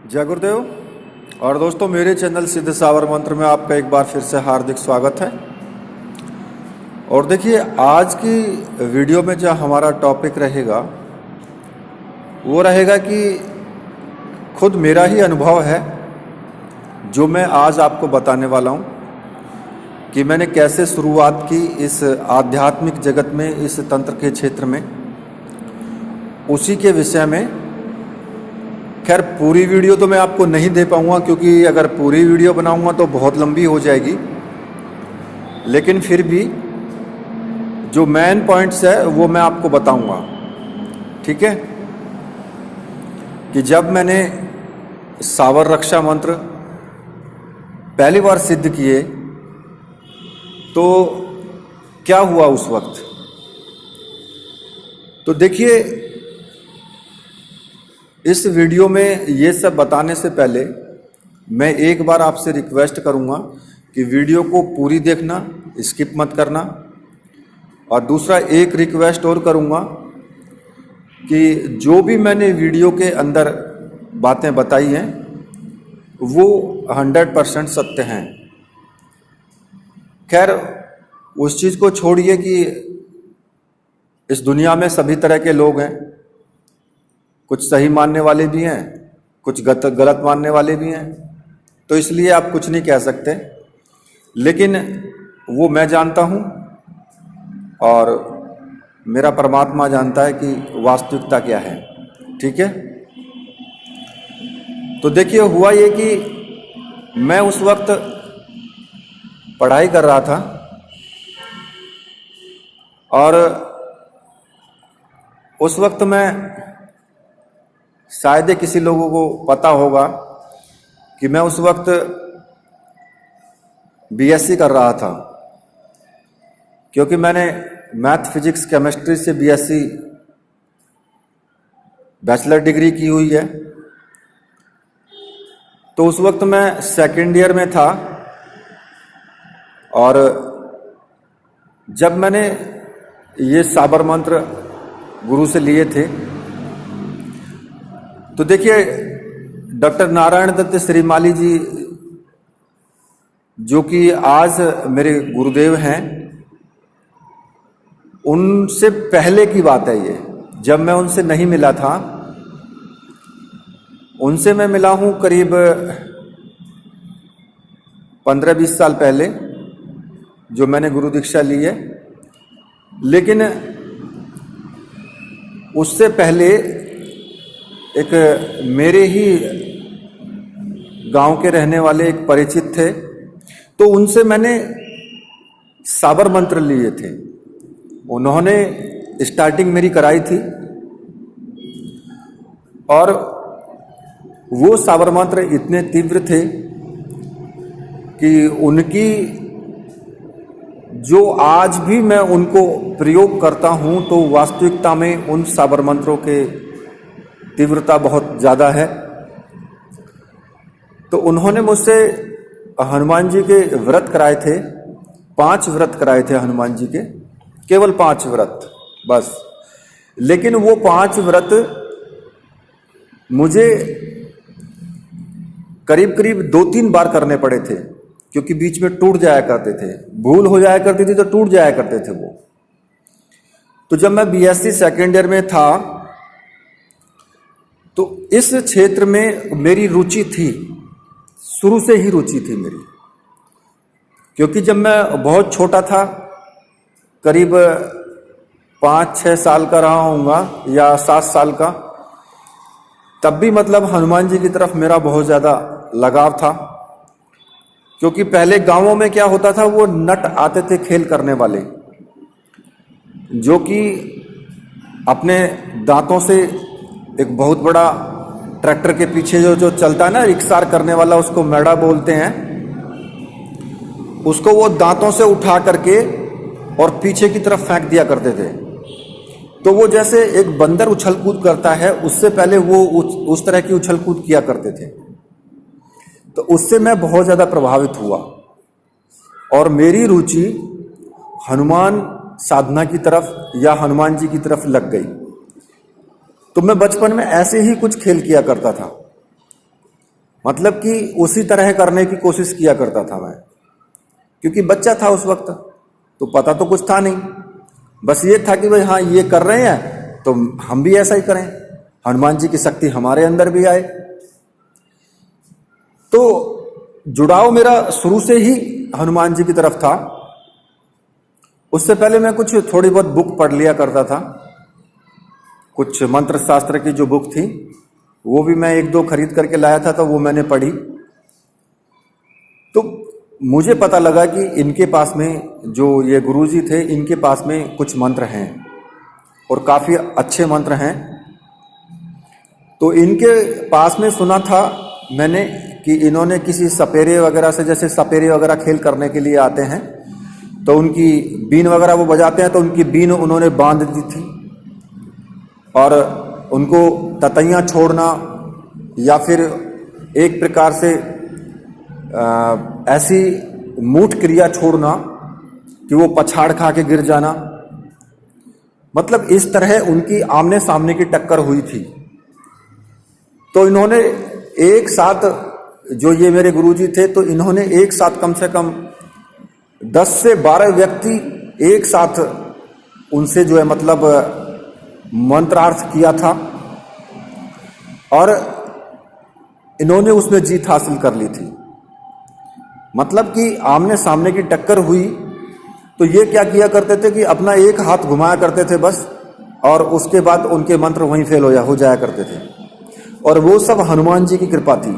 जय गुरुदेव। और दोस्तों, मेरे चैनल सिद्ध सावर मंत्र में आपका एक बार फिर से हार्दिक स्वागत है। और देखिए, आज की वीडियो में जो हमारा टॉपिक रहेगा वो रहेगा कि खुद मेरा ही अनुभव है जो मैं आज आपको बताने वाला हूँ कि मैंने कैसे शुरुआत की इस आध्यात्मिक जगत में, इस तंत्र के क्षेत्र में, उसी के विषय में। खैर, पूरी वीडियो तो मैं आपको नहीं दे पाऊँगा क्योंकि अगर पूरी वीडियो बनाऊँगा तो बहुत लंबी हो जाएगी, लेकिन फिर भी जो मेन पॉइंट्स है वो मैं आपको बताऊँगा। ठीक है? कि जब मैंने सावर रक्षा मंत्र पहली बार सिद्ध किए तो क्या हुआ उस वक्त। तो देखिए, इस वीडियो में ये सब बताने से पहले मैं एक बार आपसे रिक्वेस्ट करूँगा कि वीडियो को पूरी देखना, स्किप मत करना। और दूसरा एक रिक्वेस्ट और करूँगा कि जो भी मैंने वीडियो के अंदर बातें बताई हैं वो 100% सत्य हैं। खैर, उस चीज़ को छोड़िए कि इस दुनिया में सभी तरह के लोग हैं, कुछ सही मानने वाले भी हैं, कुछ गलत मानने वाले भी हैं, तो इसलिए आप कुछ नहीं कह सकते। लेकिन वो मैं जानता हूँ और मेरा परमात्मा जानता है कि वास्तविकता क्या है। ठीक है? तो देखिए, हुआ ये कि मैं उस वक्त पढ़ाई कर रहा था और उस वक्त मैं, शायद किसी लोगों को पता होगा कि मैं उस वक्त बीएससी कर रहा था, क्योंकि मैंने मैथ, फिजिक्स, केमिस्ट्री से बीएससी बैचलर डिग्री की हुई है। तो उस वक्त मैं सेकेंड ईयर में था और जब मैंने ये साबर मंत्र गुरु से लिए थे तो देखिए, डॉक्टर नारायण दत्त श्रीमाली जी, जो कि आज मेरे गुरुदेव हैं, उनसे पहले की बात है ये। जब मैं उनसे नहीं मिला था, उनसे मैं मिला हूँ करीब 15-20 साल पहले, जो मैंने गुरु दीक्षा ली है। लेकिन उससे पहले एक मेरे ही गांव के रहने वाले एक परिचित थे, तो उनसे मैंने साबर मंत्र लिए थे। उन्होंने स्टार्टिंग मेरी कराई थी और वो साबर मंत्र इतने तीव्र थे कि उनकी, जो आज भी मैं उनको प्रयोग करता हूं, तो वास्तविकता में उन साबर मंत्रों के तीव्रता बहुत ज़्यादा है। तो उन्होंने मुझसे हनुमान जी के व्रत कराए थे, 5 व्रत कराए थे हनुमान जी के, केवल 5 व्रत बस। लेकिन वो 5 व्रत मुझे करीब करीब 2-3 बार करने पड़े थे, क्योंकि बीच में टूट जाया करते थे, भूल हो जाया करती थी तो टूट जाया करते थे वो। तो जब मैं बीएससी सेकेंड ईयर में था तो इस क्षेत्र में मेरी रुचि थी, शुरू से ही रुचि थी मेरी। क्योंकि जब मैं बहुत छोटा था, करीब 5-6 साल का रहा होऊंगा या 7 साल का, तब भी मतलब हनुमान जी की तरफ मेरा बहुत ज़्यादा लगाव था। क्योंकि पहले गांवों में क्या होता था, वो नट आते थे खेल करने वाले, जो कि अपने दांतों से एक बहुत बड़ा ट्रैक्टर के पीछे जो चलता है ना, रिक्शा करने वाला, उसको मैड़ा बोलते हैं, उसको वो दांतों से उठा करके और पीछे की तरफ फेंक दिया करते थे। तो वो जैसे एक बंदर उछल कूद करता है, उससे पहले वो उस तरह की उछल कूद किया करते थे। तो उससे मैं बहुत ज़्यादा प्रभावित हुआ और मेरी रुचि हनुमान साधना की तरफ या हनुमान जी की तरफ लग गई। तो मैं बचपन में ऐसे ही कुछ खेल किया करता था। मतलब कि उसी तरह करने की कोशिश किया करता था मैं, क्योंकि बच्चा था उस वक्त, तो पता तो कुछ था नहीं। बस ये था कि भाई हाँ ये कर रहे हैं तो हम भी ऐसा ही करें, हनुमान जी की शक्ति हमारे अंदर भी आए। तो जुड़ाव मेरा शुरू से ही हनुमान जी की तरफ था। उससे पहले मैं कुछ थोड़ी बहुत बुक पढ़ लिया करता था, कुछ मंत्र शास्त्र की जो बुक थी वो भी मैं एक दो खरीद करके लाया था, तो वो मैंने पढ़ी। तो मुझे पता लगा कि इनके पास में जो ये गुरुजी थे, इनके पास में कुछ मंत्र हैं और काफ़ी अच्छे मंत्र हैं। तो इनके पास में सुना था मैंने कि इन्होंने किसी सपेरे वगैरह से, जैसे सपेरे वगैरह खेल करने के लिए आते हैं तो उनकी बीन वगैरह वो बजाते हैं, तो उनकी बीन उन्होंने बांध दी थी और उनको ततैयाँ छोड़ना या फिर एक प्रकार से ऐसी मूठ क्रिया छोड़ना कि वो पछाड़ खा के गिर जाना, मतलब इस तरह उनकी आमने सामने की टक्कर हुई थी। तो इन्होंने एक साथ, जो ये मेरे गुरुजी थे, तो इन्होंने एक साथ कम से कम 10 से 12 व्यक्ति एक साथ उनसे जो है मतलब मंत्रार्थ किया था और इन्होंने उसमें जीत हासिल कर ली थी। मतलब कि आमने सामने की टक्कर हुई तो ये क्या किया करते थे कि अपना एक हाथ घुमाया करते थे बस, और उसके बाद उनके मंत्र वहीं फेल हो जाया करते थे, और वो सब हनुमान जी की कृपा थी।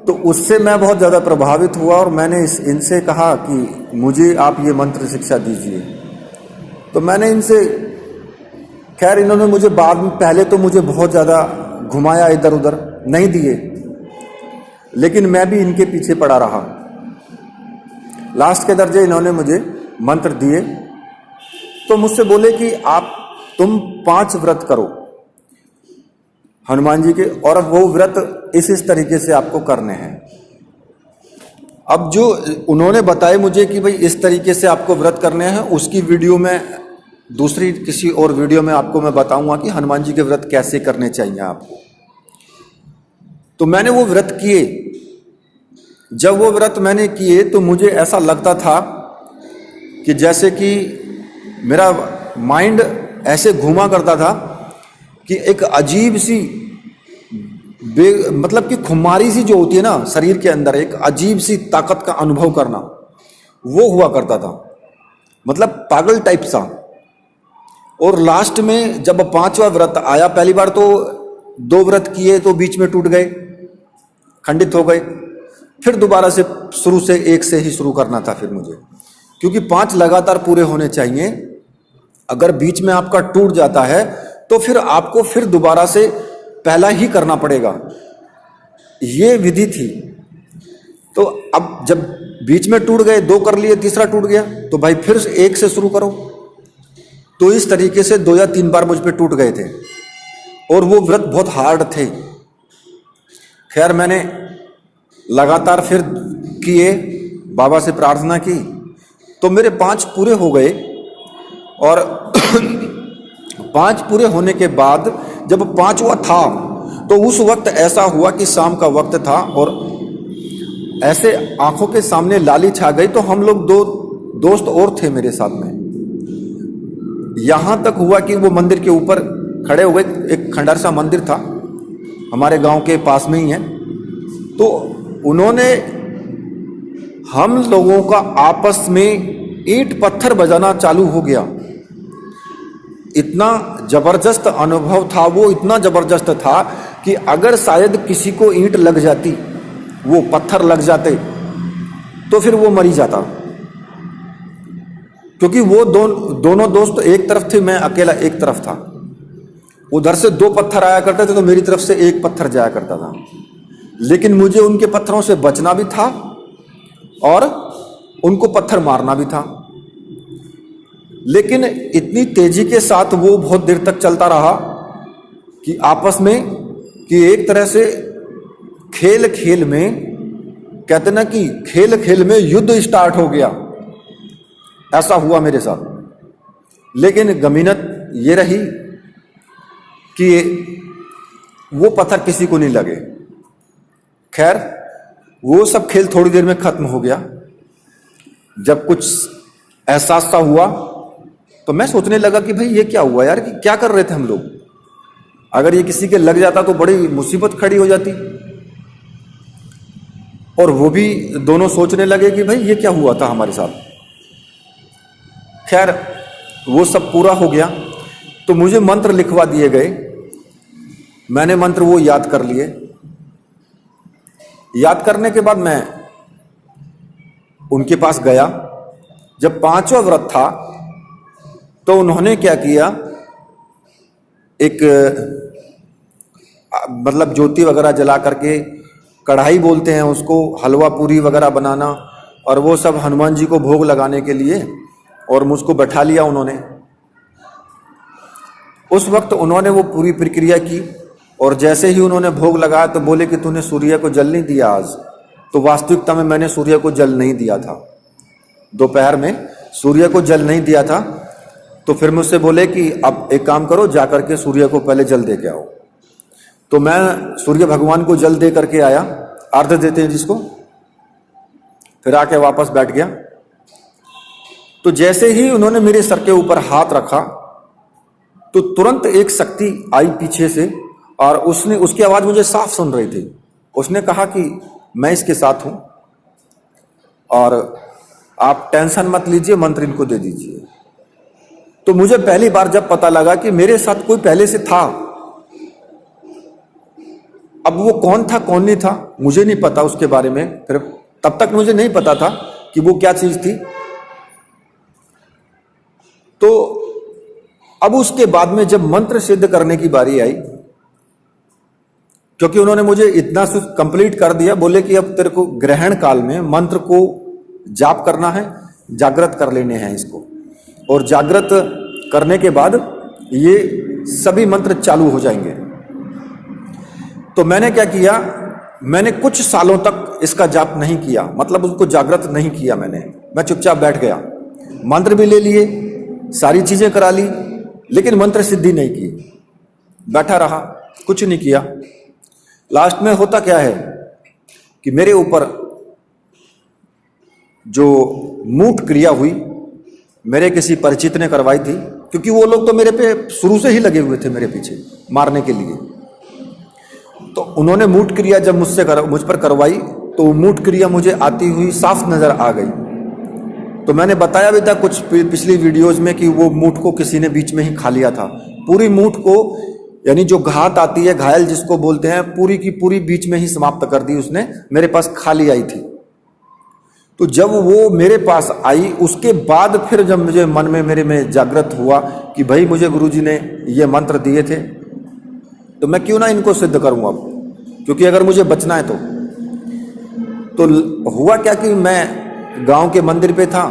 तो उससे मैं बहुत ज़्यादा प्रभावित हुआ और मैंने इनसे कहा कि मुझे आप ये मंत्र शिक्षा दीजिए। तो मैंने इनसे, खैर इन्होंने मुझे बाद में, पहले तो मुझे बहुत ज़्यादा घुमाया, इधर उधर नहीं दिए, लेकिन मैं भी इनके पीछे पड़ा रहा। लास्ट के दर्जे इन्होंने मुझे मंत्र दिए, तो मुझसे बोले कि तुम 5 व्रत करो हनुमान जी के, और वो व्रत इस तरीके से आपको करने हैं। अब जो उन्होंने बताए मुझे कि भाई इस तरीके से आपको व्रत करने हैं, उसकी वीडियो में, दूसरी किसी और वीडियो में आपको मैं बताऊंगा कि हनुमान जी के व्रत कैसे करने चाहिए आपको। तो मैंने वो व्रत किए। जब वो व्रत मैंने किए तो मुझे ऐसा लगता था कि जैसे कि मेरा माइंड ऐसे घूमा करता था कि एक अजीब सी मतलब कि खुमारी सी जो होती है ना शरीर के अंदर, एक अजीब सी ताकत का अनुभव करना, वो हुआ करता था, मतलब पागल टाइप सा। और लास्ट में जब 5वां व्रत आया, पहली बार तो 2 व्रत किए तो बीच में टूट गए, खंडित हो गए, फिर दोबारा से शुरू से 1 से ही शुरू करना था फिर मुझे, क्योंकि 5 लगातार पूरे होने चाहिए। अगर बीच में आपका टूट जाता है तो फिर आपको फिर दोबारा से पहला ही करना पड़ेगा, ये विधि थी। तो अब जब बीच में टूट गए, 2 कर लिए, तीसरा टूट गया, तो भाई फिर 1 से शुरू करो। तो इस तरीके से 2 या 3 बार मुझ पे टूट गए थे और वो व्रत बहुत हार्ड थे। खैर मैंने लगातार फिर किए, बाबा से प्रार्थना की, तो मेरे 5 पूरे हो गए। और 5 पूरे होने के बाद जब 5वां था तो उस वक्त ऐसा हुआ कि शाम का वक्त था और ऐसे आंखों के सामने लाली छा गई। तो हम लोग 2 दोस्त और थे मेरे साथ में, यहां तक हुआ कि वो मंदिर के ऊपर खड़े हो गए। एक खंडर सा मंदिर था, हमारे गांव के पास में ही है। तो उन्होंने हम लोगों का आपस में ईंट पत्थर बजाना चालू हो गया। इतना जबरदस्त अनुभव था वो, इतना जबरदस्त था कि अगर शायद किसी को ईंट लग जाती, वो पत्थर लग जाते, तो फिर वो मरी जाता। क्योंकि वो दोनों दोस्त एक तरफ थे, मैं अकेला एक तरफ था। उधर से 2 पत्थर आया करते थे तो मेरी तरफ से 1 पत्थर जाया करता था, लेकिन मुझे उनके पत्थरों से बचना भी था और उनको पत्थर मारना भी था। लेकिन इतनी तेजी के साथ वो बहुत देर तक चलता रहा कि आपस में, कि एक तरह से खेल खेल में, कहते ना कि खेल खेल में युद्ध स्टार्ट हो गया, ऐसा हुआ मेरे साथ। लेकिन गमीनत ये रही कि वो पत्थर किसी को नहीं लगे। खैर, वो सब खेल थोड़ी देर में खत्म हो गया। जब कुछ एहसास सा हुआ तो मैं सोचने लगा कि भाई ये क्या हुआ यार, कि क्या कर रहे थे हम लोग। अगर ये किसी के लग जाता तो बड़ी मुसीबत खड़ी हो जाती। और वो भी दोनों सोचने लगे कि भाई ये क्या हुआ था हमारे साथ। खैर, वो सब पूरा हो गया तो मुझे मंत्र लिखवा दिए गए। मैंने मंत्र वो याद कर लिए। याद करने के बाद मैं उनके पास गया। जब 5वां व्रत था तो उन्होंने क्या किया, एक मतलब ज्योति वगैरह जला करके, कढ़ाई बोलते हैं उसको, हलवा पूरी वगैरह बनाना, और वो सब हनुमान जी को भोग लगाने के लिए, और मुझको बैठा लिया उन्होंने। उस वक्त उन्होंने वो पूरी प्रक्रिया की, और जैसे ही उन्होंने भोग लगाया तो बोले कि तूने सूर्य को जल नहीं दिया आज। तो वास्तविकता में मैंने सूर्य को जल नहीं दिया था। दोपहर में सूर्य को जल नहीं दिया था। तो फिर मुझसे बोले कि अब एक काम करो, जाकर के सूर्य को पहले जल दे के आओ। तो मैं सूर्य भगवान को जल दे करके आया, अर्घ्य देते हैं जिसको। फिर आके वापस बैठ गया। तो जैसे ही उन्होंने मेरे सर के ऊपर हाथ रखा तो तुरंत एक शक्ति आई पीछे से, और उसकी आवाज मुझे साफ सुन रही थी। उसने कहा कि मैं इसके साथ हूं और आप टेंशन मत लीजिए, मंत्र इनको दे दीजिए। तो मुझे पहली बार जब पता लगा कि मेरे साथ कोई पहले से था। अब वो कौन था कौन नहीं था मुझे नहीं पता उसके बारे में। फिर तब तक मुझे नहीं पता था कि वो क्या चीज थी। तो अब उसके बाद में जब मंत्र सिद्ध करने की बारी आई, क्योंकि उन्होंने मुझे इतना कंप्लीट कर दिया, बोले कि अब तेरे को ग्रहण काल में मंत्र को जाप करना है, जागृत कर लेने हैं इसको, और जागृत करने के बाद ये सभी मंत्र चालू हो जाएंगे। तो मैंने क्या किया, मैंने कुछ सालों तक इसका जाप नहीं किया, मतलब उसको जागृत नहीं किया मैं चुपचाप बैठ गया। मंत्र भी ले लिए, सारी चीजें करा ली, लेकिन मंत्र सिद्धि नहीं की। बैठा रहा, कुछ नहीं किया। लास्ट में होता क्या है कि मेरे ऊपर जो मूठ क्रिया हुई, मेरे किसी परिचित ने करवाई थी, क्योंकि वो लोग तो मेरे पे शुरू से ही लगे हुए थे मेरे पीछे मारने के लिए। तो उन्होंने मूठ क्रिया जब मुझ पर करवाई तो मूठ क्रिया मुझे आती हुई साफ नजर आ गई। तो मैंने बताया भी था कुछ पिछली वीडियोज में कि वो मूठ को किसी ने बीच में ही खा लिया था। पूरी मूठ को, यानी जो घात आती है, घायल जिसको बोलते हैं, पूरी की पूरी बीच में ही समाप्त कर दी उसने, मेरे पास खाली आई थी। तो जब वो मेरे पास आई, उसके बाद फिर जब मुझे मन में मेरे में जागृत हुआ कि भाई मुझे गुरुजी ने ये मंत्र दिए थे, तो मैं क्यों ना इनको सिद्ध करूं अब, क्योंकि अगर मुझे बचना है तो हुआ क्या कि मैं गांव के मंदिर पे था,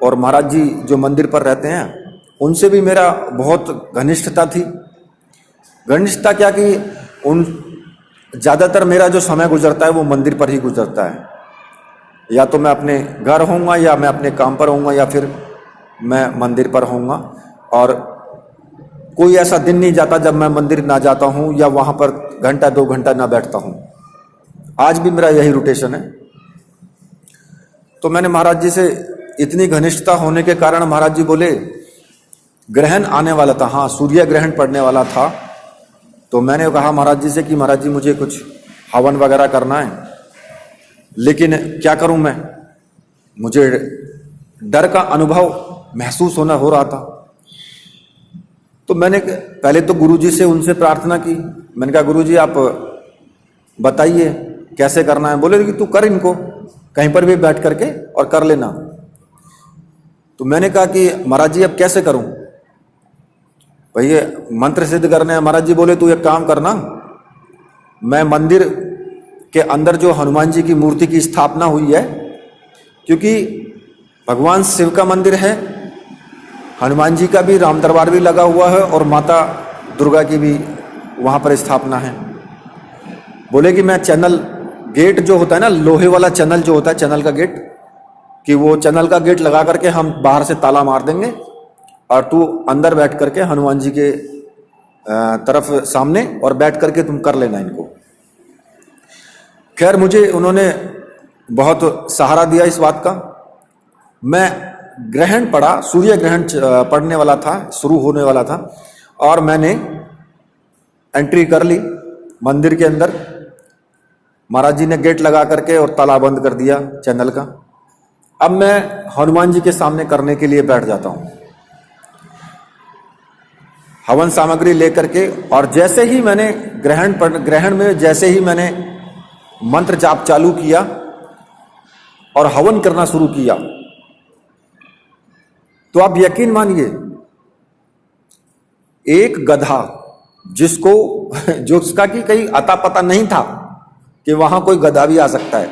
और महाराज जी जो मंदिर पर रहते हैं उनसे भी मेरा बहुत घनिष्ठता थी। घनिष्ठता क्या कि उन ज़्यादातर मेरा जो समय गुजरता है वो मंदिर पर ही गुजरता है। या तो मैं अपने घर होऊंगा, या मैं अपने काम पर होऊंगा, या फिर मैं मंदिर पर होऊंगा। और कोई ऐसा दिन नहीं जाता जब मैं मंदिर ना जाता हूं या वहां पर घंटा 2 घंटा ना बैठता हूं। आज भी मेरा यही रोटेशन है। तो मैंने महाराज जी से इतनी घनिष्ठता होने के कारण, महाराज जी बोले ग्रहण आने वाला था, हाँ सूर्य ग्रहण पड़ने वाला था। तो मैंने कहा महाराज जी से कि महाराज जी मुझे कुछ हवन वगैरह करना है, लेकिन क्या करूं मैं, मुझे डर का अनुभव महसूस हो रहा था। तो मैंने पहले तो गुरुजी से उनसे प्रार्थना की। मैंने कहा गुरुजी आप बताइए कैसे करना है। बोले कि तू कर इनको कहीं पर भी बैठ करके और कर लेना। तो मैंने कहा कि महाराज जी अब कैसे करूं, भैया मंत्र सिद्ध करने हैं। महाराज जी बोले तू एक काम करना, मैं मंदिर के अंदर जो हनुमान जी की मूर्ति की स्थापना हुई है, क्योंकि भगवान शिव का मंदिर है, हनुमान जी का भी, राम दरबार भी लगा हुआ है, और माता दुर्गा की भी वहाँ पर स्थापना है। बोले कि मैं चैनल गेट जो होता है ना, लोहे वाला चैनल जो होता है, चैनल का गेट, कि वो चैनल का गेट लगा करके हम बाहर से ताला मार देंगे और तू अंदर बैठ करके हनुमान जी के तरफ सामने और बैठ करके तुम कर लेना इनको। खैर मुझे उन्होंने बहुत सहारा दिया इस बात का। मैं ग्रहण पड़ा, सूर्य ग्रहण पड़ने वाला था, शुरू होने वाला था, और मैंने एंट्री कर ली मंदिर के अंदर। महाराज जी ने गेट लगा करके और ताला बंद कर दिया चैनल का। अब मैं हनुमान जी के सामने करने के लिए बैठ जाता हूं हवन सामग्री लेकर के। और जैसे ही मैंने ग्रहण में जैसे ही मैंने मंत्र जाप चालू किया और हवन करना शुरू किया, तो आप यकीन मानिए, एक गधा जिसका कि कहीं अता पता नहीं था कि वहां कोई गधा भी आ सकता है,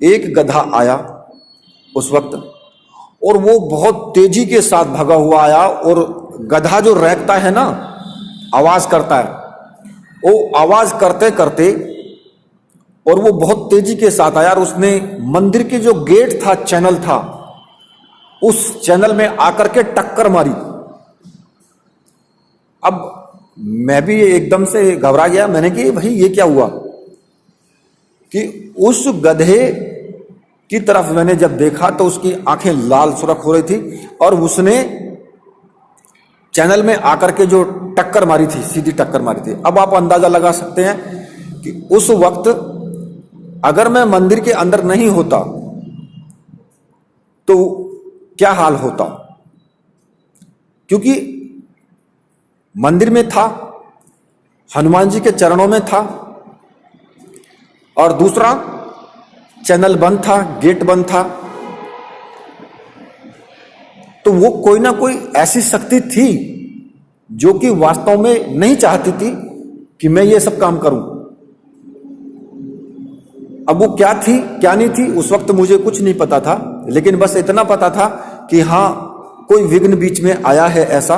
एक गधा आया उस वक्त, और वो बहुत तेजी के साथ भगा हुआ आया। और गधा जो रैंकता है ना, आवाज करता है, वो आवाज करते करते और वो बहुत तेजी के साथ आया, और उसने मंदिर के जो गेट था, चैनल था, उस चैनल में आकर के टक्कर मारी। अब मैं भी एकदम से घबरा गया। मैंने कि भाई ये क्या हुआ, कि उस गधे की तरफ मैंने जब देखा तो उसकी आंखें लाल सुर्ख हो रही थी, और उसने चैनल में आकर के जो टक्कर मारी थी, सीधी टक्कर मारी थी। अब आप अंदाजा लगा सकते हैं कि उस वक्त अगर मैं मंदिर के अंदर नहीं होता तो क्या हाल होता, क्योंकि मंदिर में था, हनुमान जी के चरणों में था, और दूसरा चैनल बंद था, गेट बंद था। तो वो कोई ना कोई ऐसी शक्ति थी जो कि वास्तव में नहीं चाहती थी कि मैं ये सब काम करूं। अब वो क्या थी क्या नहीं थी उस वक्त मुझे कुछ नहीं पता था, लेकिन बस इतना पता था कि हाँ, कोई विघ्न बीच में आया है ऐसा।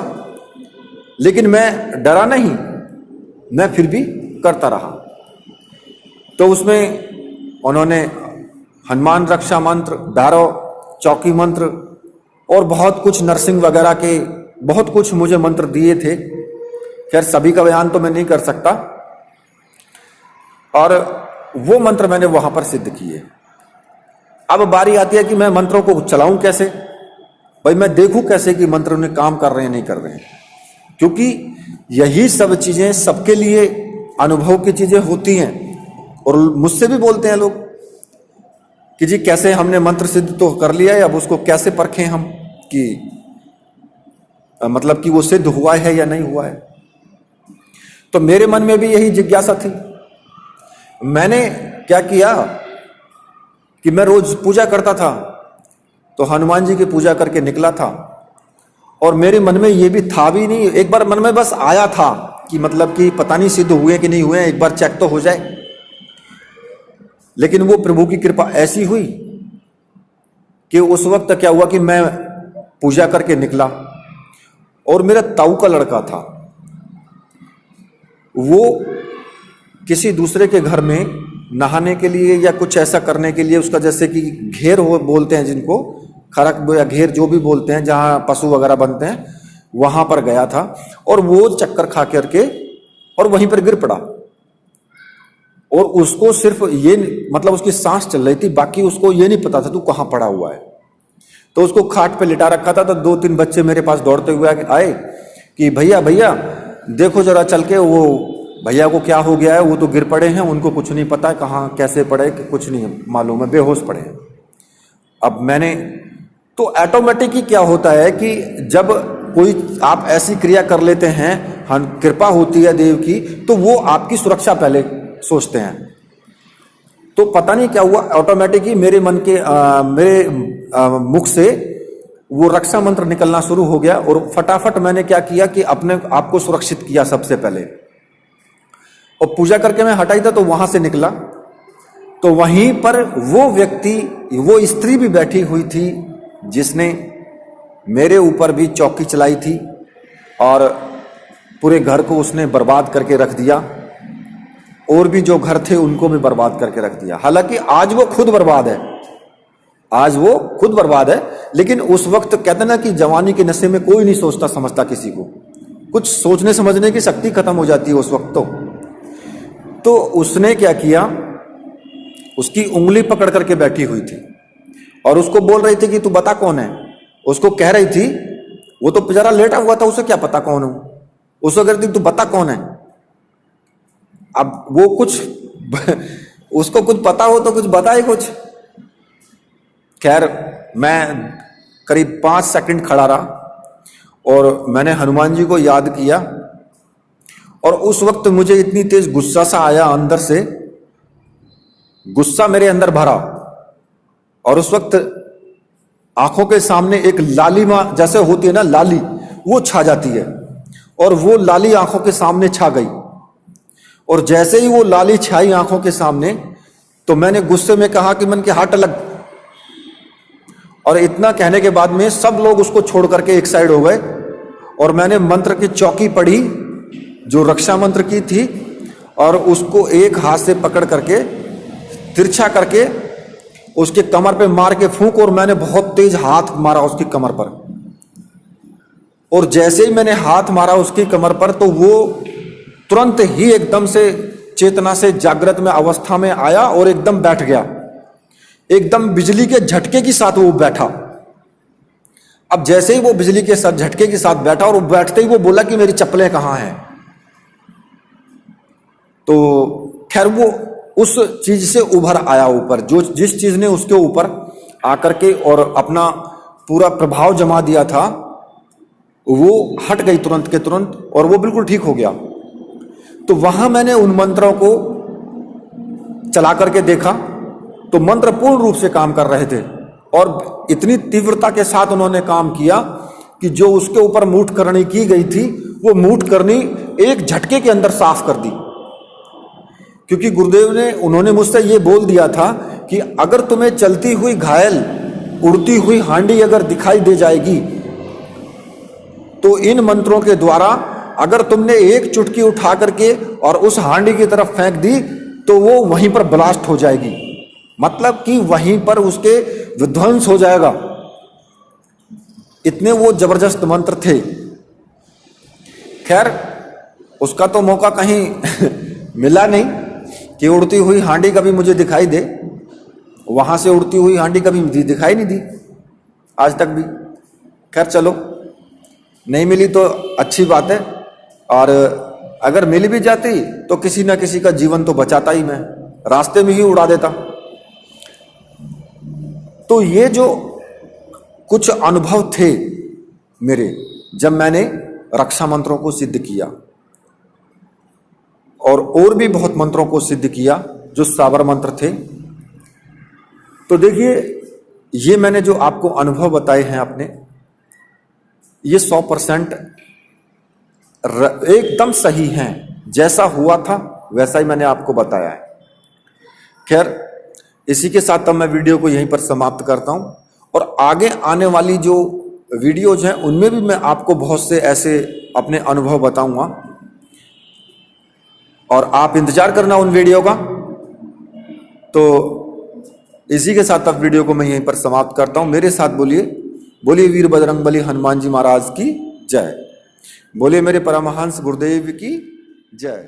लेकिन मैं डरा नहीं, मैं फिर भी करता रहा। तो उसमें उन्होंने हनुमान रक्षा मंत्र, भैरव चौकी मंत्र और बहुत कुछ नरसिंह वगैरह के बहुत कुछ मुझे मंत्र दिए थे। खैर सभी का बयान तो मैं नहीं कर सकता, और वो मंत्र मैंने वहां पर सिद्ध किए। अब बारी आती है कि मैं मंत्रों को चलाऊं कैसे, भाई मैं देखूं कैसे कि मंत्र उन्हें काम कर रहे हैं नहीं कर रहे हैं, क्योंकि यही सब चीजें सबके लिए अनुभव की चीजें होती हैं। और मुझसे भी बोलते हैं लोग कि जी कैसे हमने मंत्र सिद्ध तो कर लिया है, अब उसको कैसे परखें हम कि मतलब कि वो सिद्ध हुआ है या नहीं हुआ है। तो मेरे मन में भी यही जिज्ञासा थी। मैंने क्या किया कि मैं रोज पूजा करता था, तो हनुमान जी की पूजा करके निकला था, और मेरे मन में ये भी था भी नहीं, एक बार मन में बस आया था कि मतलब कि पता नहीं सिद्ध हुए कि नहीं हुए, एक बार चेक तो हो जाए। लेकिन वो प्रभु की कृपा ऐसी हुई कि उस वक्त क्या हुआ कि मैं पूजा करके निकला, और मेरा ताऊ का लड़का था, वो किसी दूसरे के घर में नहाने के लिए या कुछ ऐसा करने के लिए, उसका जैसे कि घेर हो बोलते हैं जिनको, खरक या घेर जो भी बोलते हैं, जहां पशु वगैरह बनते हैं, वहां पर गया था। और वो चक्कर खा करके और वहीं पर गिर पड़ा, और उसको सिर्फ ये मतलब उसकी सांस चल रही थी, बाकी उसको ये नहीं पता था तू कहां पड़ा हुआ है। तो उसको खाट पे लिटा रखा था। तो 2-3 बच्चे मेरे पास दौड़ते हुए आए कि भैया भैया देखो जरा चल के, वो भैया को क्या हो गया है, वो तो गिर पड़े हैं, उनको कुछ नहीं पता है कहाँ कैसे पड़े, कि कुछ नहीं मालूम है, बेहोश पड़े हैं। अब मैंने तो ऑटोमेटिक ही क्या होता है कि जब कोई आप ऐसी क्रिया कर लेते हैं, कृपा होती है देव की, तो वो आपकी सुरक्षा पहले सोचते हैं। तो पता नहीं क्या हुआ, ऑटोमेटिक ही मेरे मन के मेरे मुख से वो रक्षा मंत्र निकलना शुरू हो गया, और फटाफट मैंने क्या किया कि अपने आप को सुरक्षित किया सबसे पहले। और पूजा करके मैं हटाई था तो वहां से निकला, तो वहीं पर वो व्यक्ति, वो स्त्री भी बैठी हुई थी जिसने मेरे ऊपर भी चौकी चलाई थी, और पूरे घर को उसने बर्बाद करके रख दिया, और भी जो घर थे उनको भी बर्बाद करके रख दिया। हालांकि आज वो खुद बर्बाद है, आज वो खुद बर्बाद है, लेकिन उस वक्त कहते ना कि जवानी के नशे में कोई नहीं सोचता समझता किसी को, कुछ सोचने समझने की शक्ति खत्म हो जाती है उस वक्त तो उसने क्या किया, उसकी उंगली पकड़ करके बैठी हुई थी और उसको बोल रही थी कि तू बता कौन है। उसको कह रही थी, वो तो बेचारा लेटा हुआ था, उसे क्या पता कौन हूं। उसको कह रही थी तू बता कौन है। अब वो कुछ उसको कुछ पता हो तो कुछ बताए कुछ। खैर मैं करीब 5 सेकंड खड़ा रहा और मैंने हनुमान जी को याद किया और उस वक्त मुझे इतनी तेज गुस्सा सा आया, अंदर से गुस्सा मेरे अंदर भरा और उस वक्त आंखों के सामने एक लालिमा जैसे होती है ना, लाली, वो छा जाती है और वो लाली आंखों के सामने छा गई। और जैसे ही वो लाली छाई आंखों के सामने तो मैंने गुस्से में कहा कि मन के हट अलग। और इतना कहने के बाद में सब लोग उसको छोड़ करके एक साइड हो गए और मैंने मंत्र की चौकी पढ़ी जो रक्षा मंत्र की थी और उसको एक हाथ से पकड़ करके तिरछा करके उसके कमर पे मार के फूंक और मैंने बहुत तेज हाथ मारा उसकी कमर पर। और जैसे ही मैंने हाथ मारा उसकी कमर पर तो वो तुरंत ही एकदम से चेतना से जागृत में अवस्था में आया और एकदम बैठ गया, एकदम बिजली के झटके के साथ वो बैठा। अब जैसे ही वो बिजली के साथ झटके के साथ बैठा और वो बैठते ही वो बोला कि मेरी चप्पलें कहां हैं। तो खैर वो उस चीज से उभर आया ऊपर, जो जिस चीज ने उसके ऊपर आकर के और अपना पूरा प्रभाव जमा दिया था वो हट गई तुरंत के तुरंत और वो बिल्कुल ठीक हो गया। तो वहां मैंने उन मंत्रों को चला करके देखा तो मंत्र पूर्ण रूप से काम कर रहे थे और इतनी तीव्रता के साथ उन्होंने काम किया कि जो उसके ऊपर मूठ करनी की गई थी वो मूठ करनी एक झटके के अंदर साफ कर दी। क्योंकि गुरुदेव ने उन्होंने मुझसे ये बोल दिया था कि अगर तुम्हें चलती हुई घायल उड़ती हुई हांडी अगर दिखाई दे जाएगी तो इन मंत्रों के द्वारा अगर तुमने एक चुटकी उठा करके और उस हांडी की तरफ फेंक दी तो वो वहीं पर ब्लास्ट हो जाएगी, मतलब कि वहीं पर उसके विध्वंस हो जाएगा। इतने वो जबरदस्त मंत्र थे। खैर उसका तो मौका कहीं मिला नहीं कि उड़ती हुई हांडी कभी मुझे दिखाई दे। वहां से उड़ती हुई हांडी कभी दिखाई नहीं दी आज तक भी। खैर चलो, नहीं मिली तो अच्छी बात है और अगर मिल भी जाती तो किसी ना किसी का जीवन तो बचाता ही, मैं रास्ते में ही उड़ा देता। तो ये जो कुछ अनुभव थे मेरे जब मैंने रक्षा मंत्रों को सिद्ध किया और भी बहुत मंत्रों को सिद्ध किया जो सावर मंत्र थे। तो देखिए ये मैंने जो आपको अनुभव बताए हैं अपने, ये 100% एकदम सही हैं। जैसा हुआ था वैसा ही मैंने आपको बताया है। खैर इसी के साथ अब मैं वीडियो को यहीं पर समाप्त करता हूं और आगे आने वाली जो वीडियोज हैं उनमें भी मैं आपको बहुत से ऐसे अपने अनुभव बताऊंगा और आप इंतजार करना उन वीडियो का। तो इसी के साथ अब वीडियो को मैं यहीं पर समाप्त करता हूं। मेरे साथ बोलिए, बोलिए वीर बजरंगबली हनुमान जी महाराज की जय। बोलिए मेरे परमहंस गुरुदेव की जय।